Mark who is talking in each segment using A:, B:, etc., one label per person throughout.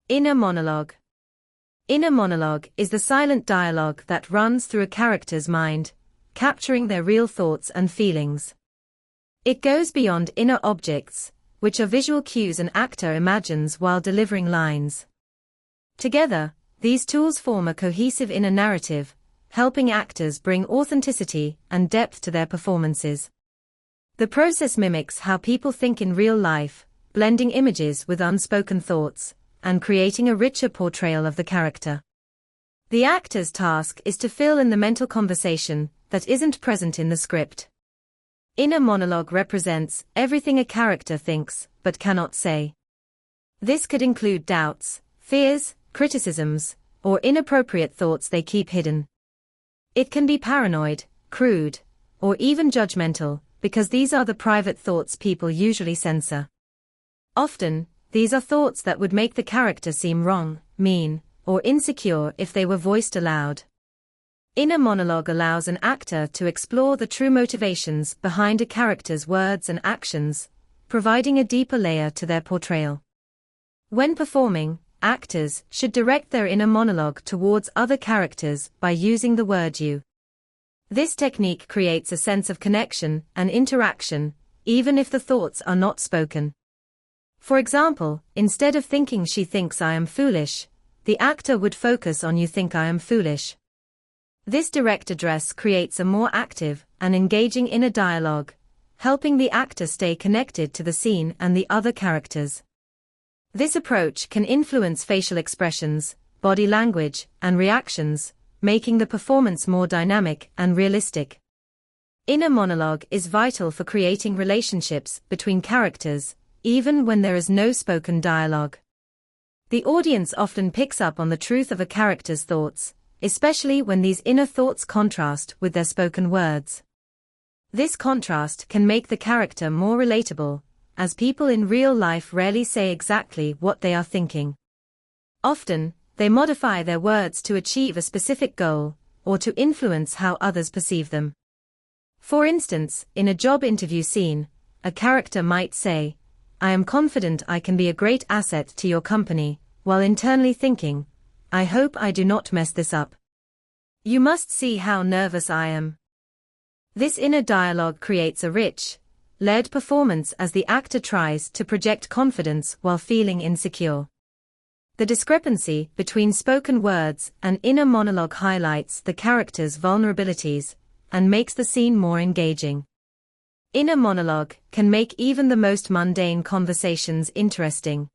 A: Inner monologue. Inner monologue is the silent dialogue that runs through a character's mind, capturing their real thoughts and feelings. It goes beyond inner objects, which are visual cues an actor imagines while delivering lines. Together, these tools form a cohesive inner narrative, helping actors bring authenticity and depth to their performances. The process mimics how people think in real life, blending images with unspoken thoughts, and creating a richer portrayal of the character. The actor's task is to fill in the mental conversation that isn't present in the script. Inner monologue represents everything a character thinks but cannot say. This could include doubts, fears, criticisms, or inappropriate thoughts they keep hidden. It can be paranoid, crude, or even judgmental, because these are the private thoughts people usually censor. Often, these are thoughts that would make the character seem wrong, mean, or insecure if they were voiced aloud. Inner monologue allows an actor to explore the true motivations behind a character's words and actions, providing a deeper layer to their portrayal. When performing, actors should direct their inner monologue towards other characters by using the word you. This technique creates a sense of connection and interaction, even if the thoughts are not spoken. For example, instead of thinking she thinks I am foolish, the actor would focus on you think I am foolish. This direct address creates a more active and engaging inner dialogue, helping the actor stay connected to the scene and the other characters. This approach can influence facial expressions, body language, and reactions, making the performance more dynamic and realistic. Inner monologue is vital for creating relationships between characters, even when there is no spoken dialogue. The audience often picks up on the truth of a character's thoughts, especially when these inner thoughts contrast with their spoken words. This contrast can make the character more relatable, as people in real life rarely say exactly what they are thinking. Often, they modify their words to achieve a specific goal, or to influence how others perceive them. For instance, in a job interview scene, a character might say, "I am confident I can be a great asset to your company," while internally thinking, "I hope I do not mess this up. You must see how nervous I am." This inner dialogue creates a rich, layered performance as the actor tries to project confidence while feeling insecure. The discrepancy between spoken words and inner monologue highlights the character's vulnerabilities and makes the scene more engaging. Inner monologue can make even the most mundane conversations interesting.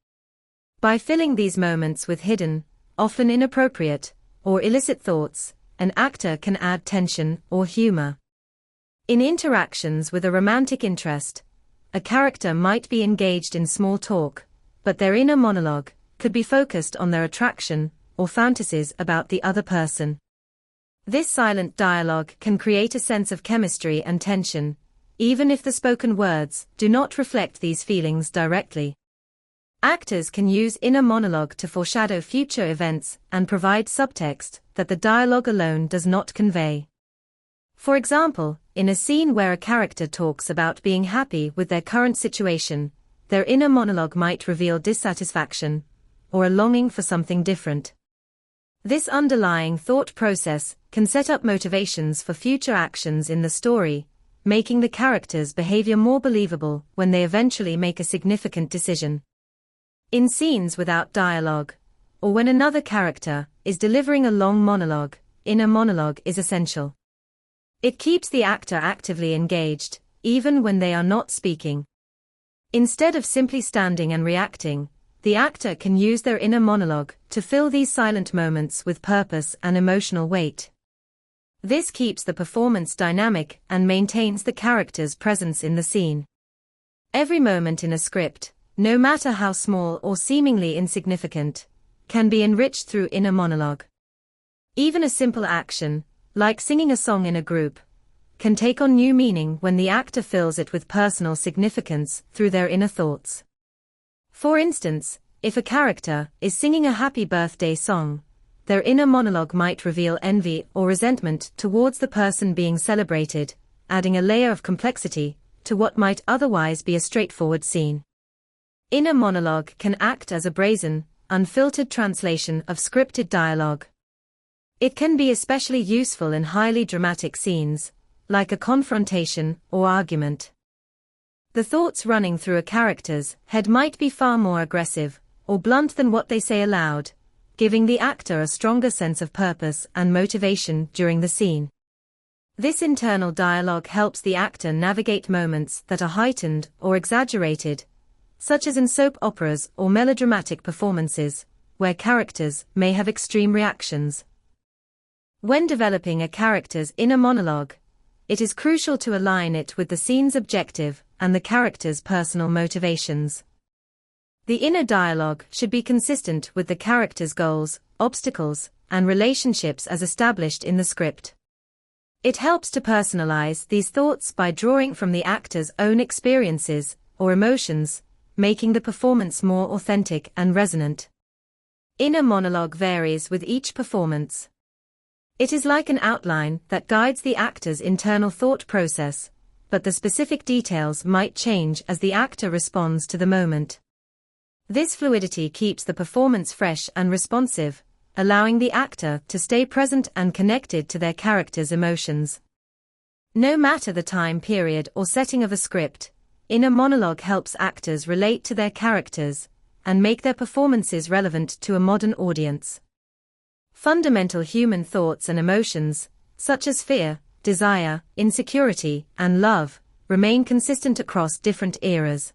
A: By filling these moments with hidden, often inappropriate, or illicit thoughts, an actor can add tension or humor. In interactions with a romantic interest, a character might be engaged in small talk, but their inner monologue could be focused on their attraction or fantasies about the other person. This silent dialogue can create a sense of chemistry and tension, even if the spoken words do not reflect these feelings directly. Actors can use inner monologue to foreshadow future events and provide subtext that the dialogue alone does not convey. For example, in a scene where a character talks about being happy with their current situation, their inner monologue might reveal dissatisfaction, or a longing for something different. This underlying thought process can set up motivations for future actions in the story, making the character's behavior more believable when they eventually make a significant decision. In scenes without dialogue, or when another character is delivering a long monologue, inner monologue is essential. It keeps the actor actively engaged, even when they are not speaking. Instead of simply standing and reacting, the actor can use their inner monologue to fill these silent moments with purpose and emotional weight. This keeps the performance dynamic and maintains the character's presence in the scene. Every moment in a script, no matter how small or seemingly insignificant, can be enriched through inner monologue. Even a simple action, like singing a song in a group, can take on new meaning when the actor fills it with personal significance through their inner thoughts. For instance, if a character is singing a happy birthday song, their inner monologue might reveal envy or resentment towards the person being celebrated, adding a layer of complexity to what might otherwise be a straightforward scene. Inner monologue can act as a brazen, unfiltered translation of scripted dialogue. It can be especially useful in highly dramatic scenes, like a confrontation or argument. The thoughts running through a character's head might be far more aggressive or blunt than what they say aloud, giving the actor a stronger sense of purpose and motivation during the scene. This internal dialogue helps the actor navigate moments that are heightened or exaggerated, such as in soap operas or melodramatic performances, where characters may have extreme reactions. When developing a character's inner monologue, it is crucial to align it with the scene's objective and the character's personal motivations. The inner dialogue should be consistent with the character's goals, obstacles, and relationships as established in the script. It helps to personalize these thoughts by drawing from the actor's own experiences or emotions, making the performance more authentic and resonant. Inner monologue varies with each performance. It is like an outline that guides the actor's internal thought process, but the specific details might change as the actor responds to the moment. This fluidity keeps the performance fresh and responsive, allowing the actor to stay present and connected to their character's emotions. No matter the time period or setting of a script, inner monologue helps actors relate to their characters and make their performances relevant to a modern audience. Fundamental human thoughts and emotions, such as fear, desire, insecurity, and love, remain consistent across different eras.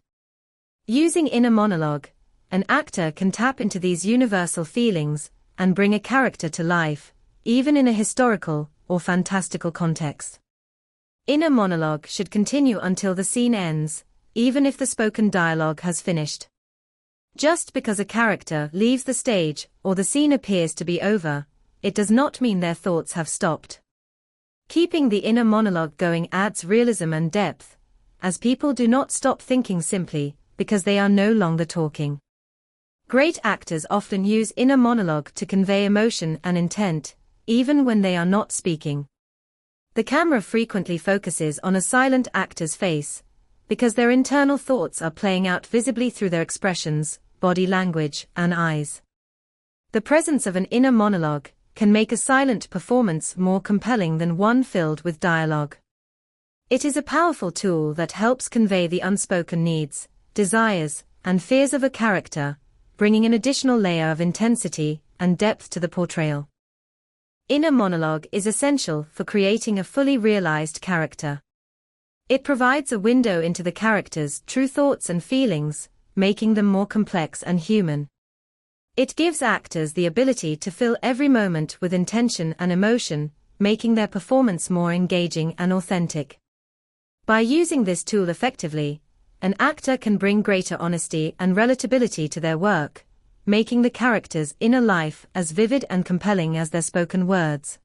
A: Using inner monologue, an actor can tap into these universal feelings and bring a character to life, even in a historical or fantastical context. Inner monologue should continue until the scene ends, even if the spoken dialogue has finished. Just because a character leaves the stage or the scene appears to be over, it does not mean their thoughts have stopped. Keeping the inner monologue going adds realism and depth, as people do not stop thinking simply because they are no longer talking. Great actors often use inner monologue to convey emotion and intent, even when they are not speaking. The camera frequently focuses on a silent actor's face, because their internal thoughts are playing out visibly through their expressions, body language, and eyes. The presence of an inner monologue can make a silent performance more compelling than one filled with dialogue. It is a powerful tool that helps convey the unspoken needs, desires, and fears of a character, bringing an additional layer of intensity and depth to the portrayal. Inner monologue is essential for creating a fully realized character. It provides a window into the character's true thoughts and feelings, making them more complex and human. It gives actors the ability to fill every moment with intention and emotion, making their performance more engaging and authentic. By using this tool effectively, an actor can bring greater honesty and relatability to their work, making the character's inner life as vivid and compelling as their spoken words.